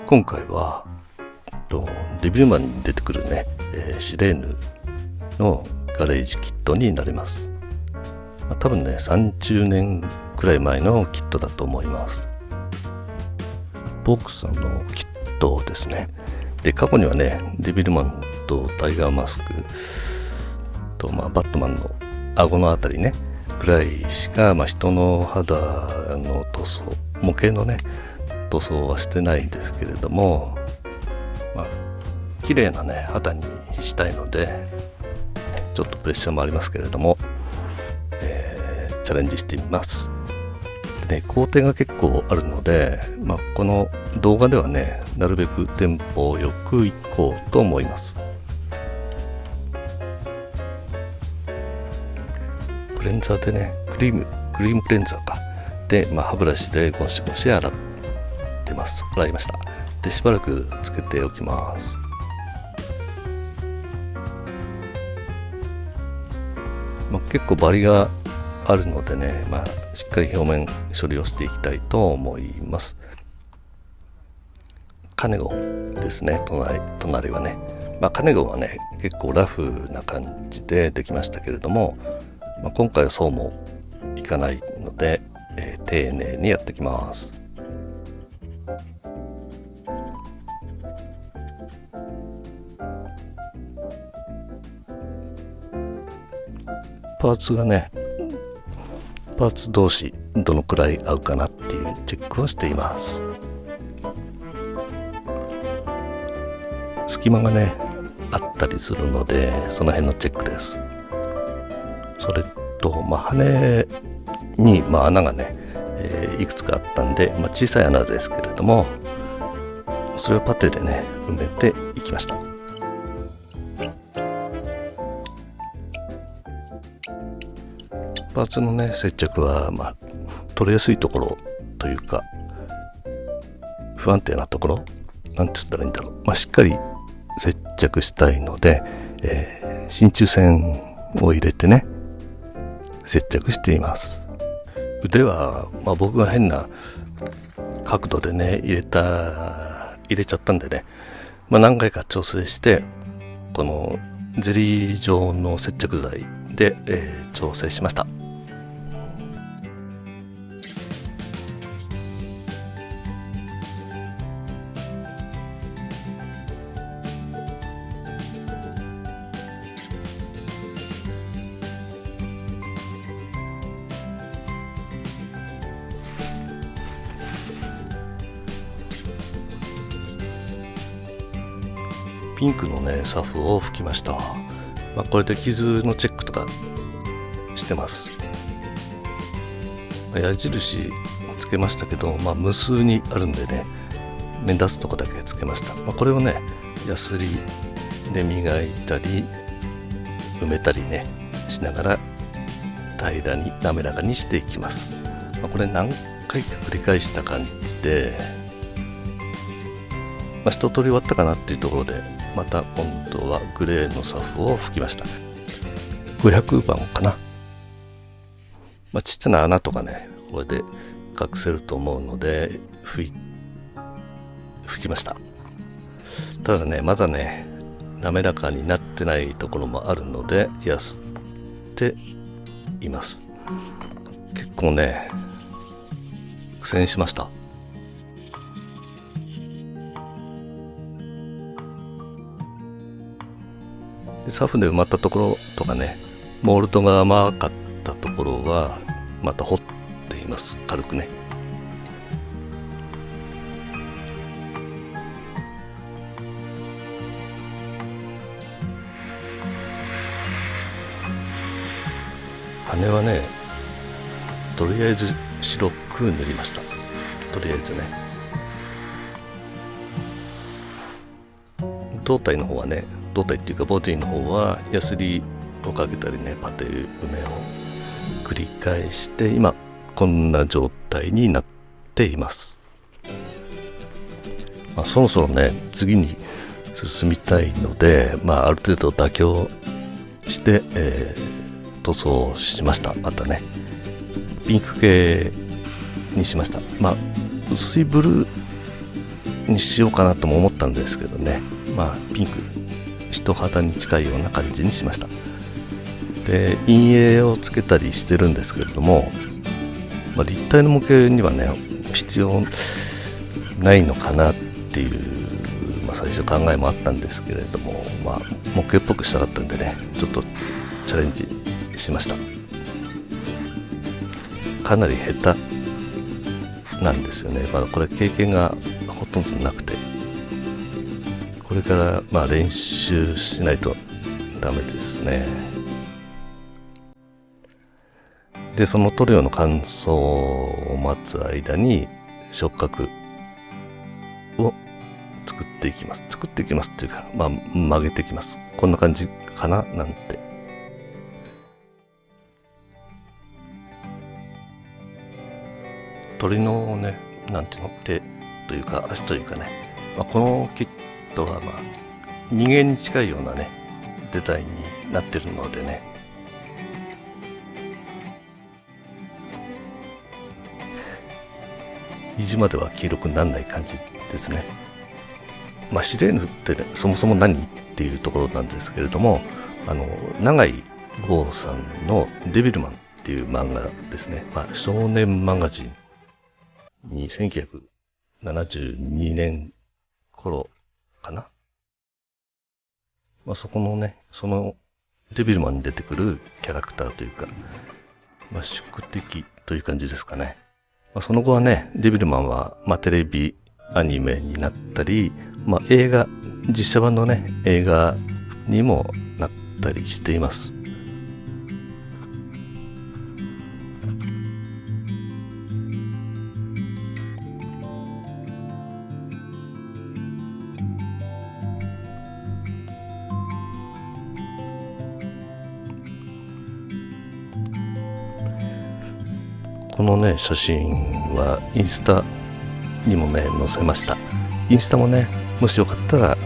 今回はデビルマンに出てくるね、シレーヌのガレージキットになります。多分ね30年くらい前のキットだと思います。ボークスさんのキットですね。で過去にはねデビルマンとタイガーマスクと、バットマンの顎のあたりねくらいしか、人の肌の塗装模型のね塗装はしてないんですけれども、綺麗なね肌にしたいのでちょっとプレッシャーもありますけれども、チャレンジしてみます。でね、工程が結構あるので、この動画ではねなるべくテンポよくいこうと思います。クレンザーでねクリームクレンザーかで、歯ブラシでゴシゴシ洗ってます。洗いました。でしばらくつけておきます。結構バリがあるのでね、しっかり表面処理をしていきたいと思います。カネゴンですね。隣はね、カネゴンはね結構ラフな感じでできましたけれども、今回はそうもいかないので、丁寧にやってきます。パーツ同士どのくらい合うかなっていうチェックをしています。隙間がねあったりするのでその辺のチェックです。それと、羽に、穴がね、いくつかあったんで、小さい穴ですけれどもそれをパテでね埋めていきました。パーツのね接着は、取れやすいところというか不安定なところなんて言ったらいいんだろう、しっかり接着したいので、真鍮線を入れてね接着しています。腕は、僕が変な角度でね入れちゃったんでね、何回か調整してこのゼリー状の接着剤で、調整しました。ピンクのねサフを拭きました。これで傷のチェックとかしてます。矢印つけましたけど、無数にあるんでね目立つとこだけつけました。これをねヤスリで磨いたり埋めたりねしながら平らに滑らかにしていきます。これ何回か繰り返した感じで、一通り終わったかなっていうところでまた今度はグレーのサフを拭きました。500番かな。ちっちゃな穴とかねこれで隠せると思うので拭きました。ただねまだね滑らかになってないところもあるのでやすっています。結構ね苦戦しました。でサフで埋まったところとかねモールドが甘かったところはまた掘っています。軽くね。羽はねとりあえず白く塗りました。とりあえずね胴体の方はね胴体っていうかボディの方はヤスリをかけたりねパテ埋めを繰り返して今こんな状態になっています。そろそろね次に進みたいので、ある程度妥協して、塗装しました。またねピンク系にしました。薄いブルーにしようかなとも思ったんですけどね、ピンク人肌に近いような感じにしました。で陰影をつけたりしてるんですけれども、立体の模型にはね必要ないのかなっていう、最初考えもあったんですけれども、模型っぽくしたかったんでね、ちょっとチャレンジしました。かなり下手なんですよね。これ経験がほとんどなくて、これから練習しないとダメですね。でその塗料の乾燥を待つ間に触覚を作っていきますっていうか、曲げていきます。こんな感じかななんて。鳥のね、なんていうの、手というか足というかね、このキットは人間に近いようなねデザインになってるのでね、肘までは黄色くならない感じですね。シレーヌって、ね、そもそも何っていうところなんですけれども、永井豪さんのデビルマンっていう漫画ですね。少年マガジンに1972年頃かな。そこのね、そのデビルマンに出てくるキャラクターというか、宿敵という感じですかね。その後はね、デビルマンは、テレビアニメになったり、映画、実写版のね、映画にもなったりしています。このね写真はインスタにもね載せました。インスタもねもしよかったら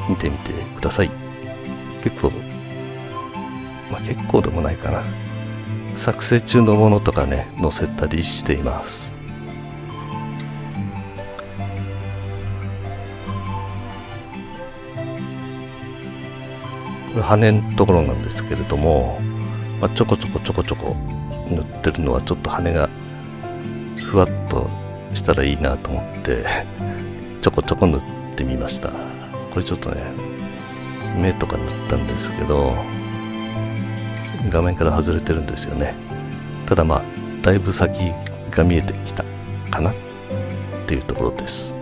見てみてください。結構結構でもないかな、作成中のものとかね載せたりしています。これ羽のところなんですけれども、ちょこちょこ塗ってるのはちょっと羽がふわっとしたらいいなと思ってちょこちょこ塗ってみました。これちょっとね目とか塗ったんですけど画面から外れてるんですよね。ただだいぶ先が見えてきたかなっていうところです。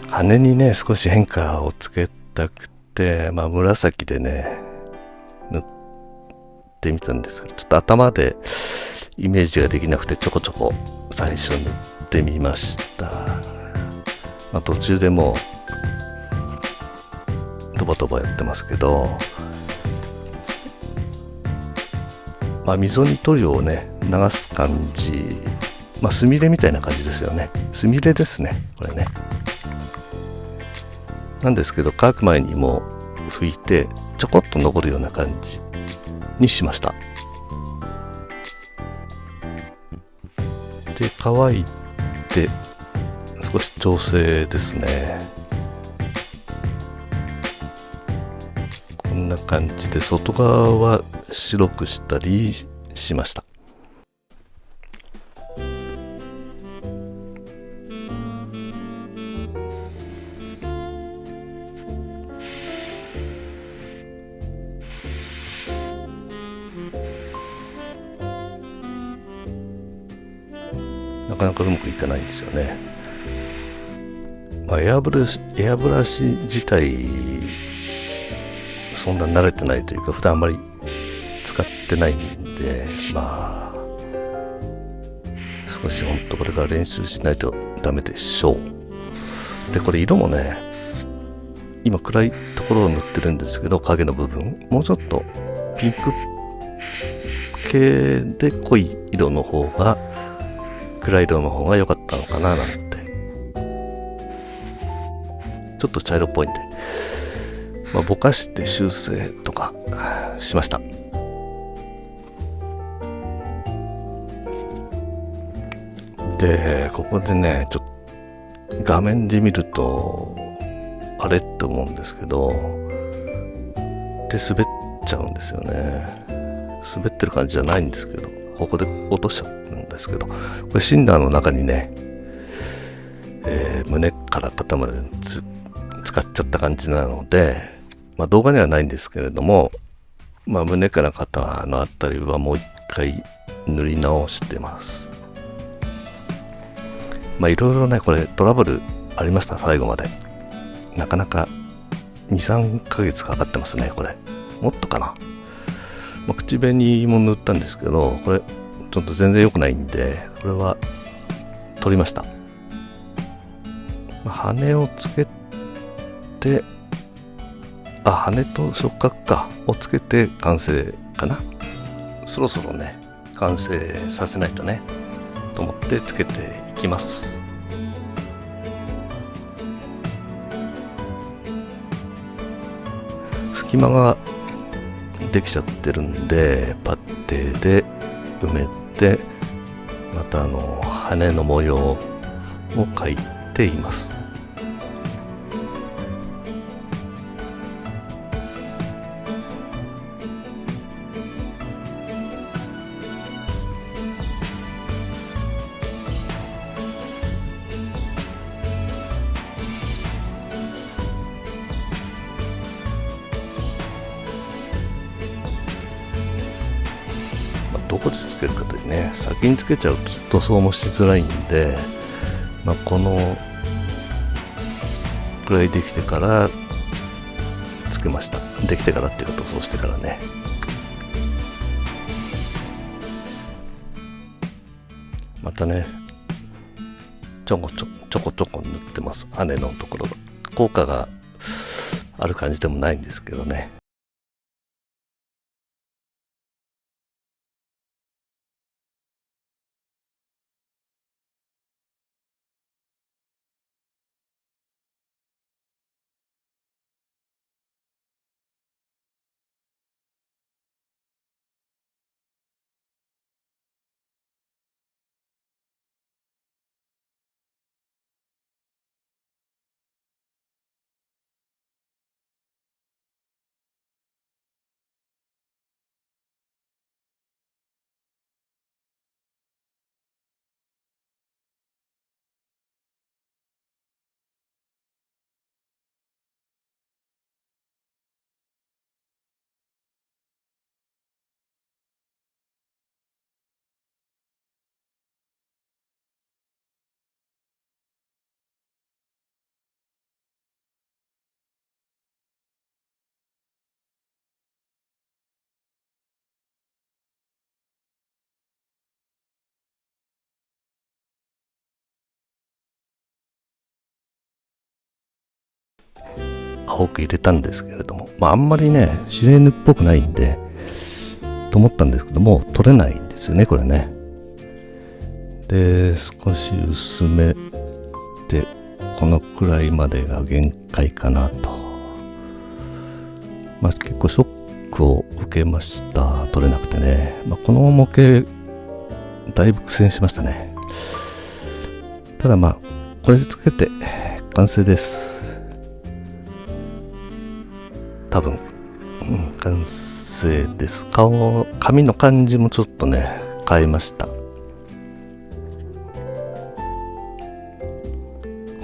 羽にね少し変化をつけたくて、紫でね塗ってみたんですけど、ちょっと頭でイメージができなくてちょこちょこ最初塗ってみました。途中でもうドバドバやってますけど、溝に塗料をね流す感じ、スミレみたいな感じですよね。スミレですねこれね。なんですけど乾く前にもう拭いてちょこっと残るような感じにしました。で乾いて少し調整ですね。こんな感じで外側は白くしたりしました。なかなかうまくいかないんですよね。エアブラシ自体そんな慣れてないというか普段あんまり使ってないんで、少しほんとこれから練習しないとダメでしょう。でこれ色もね今暗いところを塗ってるんですけど、影の部分もうちょっとピンク系で濃い色の方が暗い色の方が良かったのかななんて。ちょっと茶色っぽいんで、ぼかして修正とかしました。でここでねちょっと画面で見るとあれって思うんですけど、で滑っちゃうんですよね。滑ってる感じじゃないんですけど、ここで落としちゃったんですけど、これシンナーの中にね、胸から肩まで使っちゃった感じなので、動画にはないんですけれども、胸から肩のあたりはもう一回塗り直してます。いろいろねこれトラブルありました。最後までなかなか 2,3 ヶ月かかってますね。これもっとかな。口紅も塗ったんですけど、これちょっと全然良くないんで、これは取りました。羽をつけて、羽と触覚かをつけて完成かな。そろそろね完成させないとねと思ってつけていきます。隙間ができちゃってるんで、パッテで埋めて、また羽の模様を描いています。どこでつけるかというね、先につけちゃうと塗装もしづらいんで、このくらいできてからつけました。できてからっていうか塗装してからね。またねちょこちょこ塗ってます。羽のところ効果がある感じでもないんですけどね。青く入れたんですけれども、あんまりねシレーヌっぽくないんでと思ったんですけども、取れないんですよねこれね。で少し薄めてこのくらいまでが限界かなと。結構ショックを受けました。取れなくてね。この模型だいぶ苦戦しましたね。ただこれでつけて完成です。多分、完成です。髪の感じもちょっとね変えました。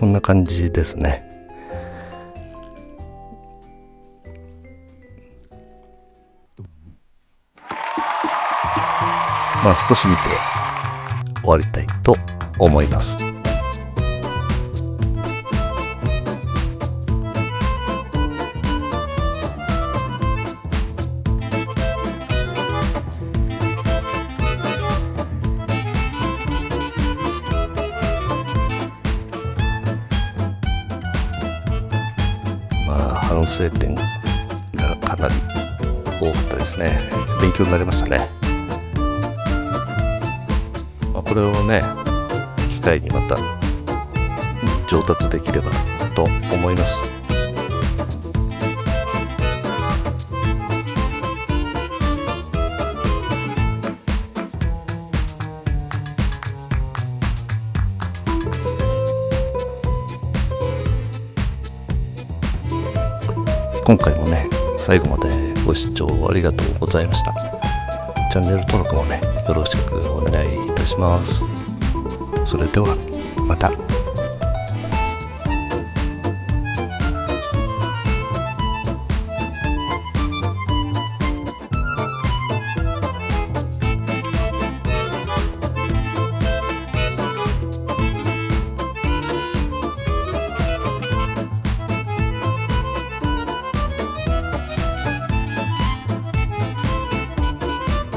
こんな感じですね。少し見て終わりたいと思います。反省点がかなり多かったですね。勉強になりましたね。これをね機会にまた上達できればと思います。今回もね、最後までご視聴ありがとうございました。チャンネル登録もね、よろしくお願いいたします。それでは、また。